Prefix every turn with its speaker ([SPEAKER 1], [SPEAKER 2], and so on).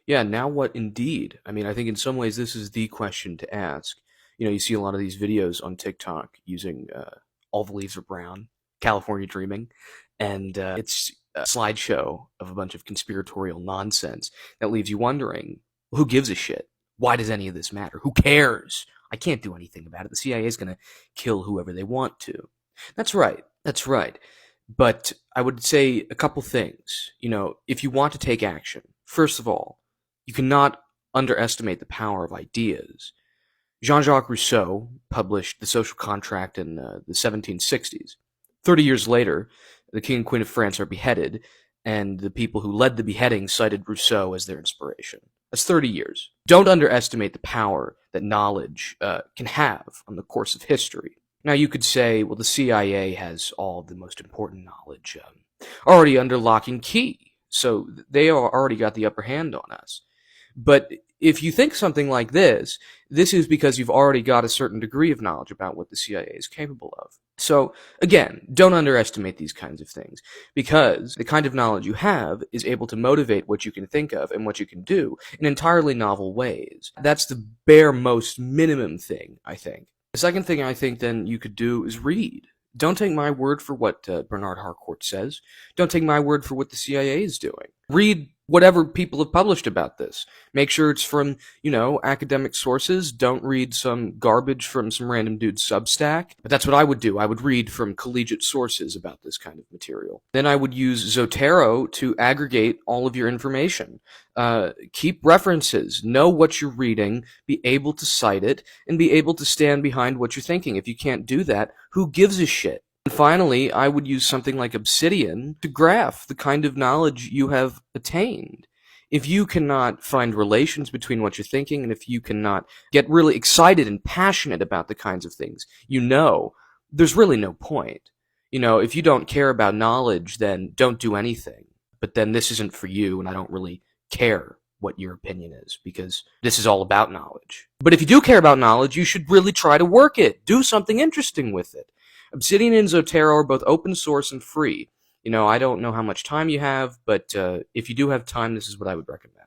[SPEAKER 1] Yeah, now what indeed? I mean, I think in some ways this is the question to ask. You see a lot of these videos on TikTok using All the Leaves Are Brown, California Dreaming, and it's a slideshow of a bunch of conspiratorial nonsense that leaves you wondering, who gives a shit? Why does any of this matter? Who cares? I can't do anything about it. The CIA is going to kill whoever they want to. That's right. That's right. But I would say a couple things. If you want to take action, first of all, you cannot underestimate the power of ideas. Jean-Jacques Rousseau published The Social Contract in the 1760s. 30 years later, the King and Queen of France are beheaded, and the people who led the beheading cited Rousseau as their inspiration. That's 30 years. Don't underestimate the power that knowledge can have on the course of history. Now, you could say, well, the CIA has all the most important knowledge already under lock and key, so they already got the upper hand on us. But if you think something like this is because you've already got a certain degree of knowledge about what the CIA is capable of. So, again, don't underestimate these kinds of things, because the kind of knowledge you have is able to motivate what you can think of and what you can do in entirely novel ways. That's the bare most minimum thing, I think. The second thing I think then you could do is read. Don't take my word for what Bernard Harcourt says. Don't take my word for what the CIA is doing. Read whatever people have published about this. Make sure it's from, academic sources. Don't read some garbage from some random dude's Substack. But that's what I would do. I would read from collegiate sources about this kind of material. Then I would use Zotero to aggregate all of your information. Keep references. Know what you're reading. Be able to cite it. And be able to stand behind what you're thinking. If you can't do that, who gives a shit? And finally, I would use something like Obsidian to graph the kind of knowledge you have attained. If you cannot find relations between what you're thinking, and if you cannot get really excited and passionate about the kinds of things there's really no point. If you don't care about knowledge, then don't do anything. But then this isn't for you, and I don't really care what your opinion is, because this is all about knowledge. But if you do care about knowledge, you should really try to work it. Do something interesting with it. Obsidian and Zotero are both open source and free. I don't know how much time you have, but if you do have time, this is what I would recommend.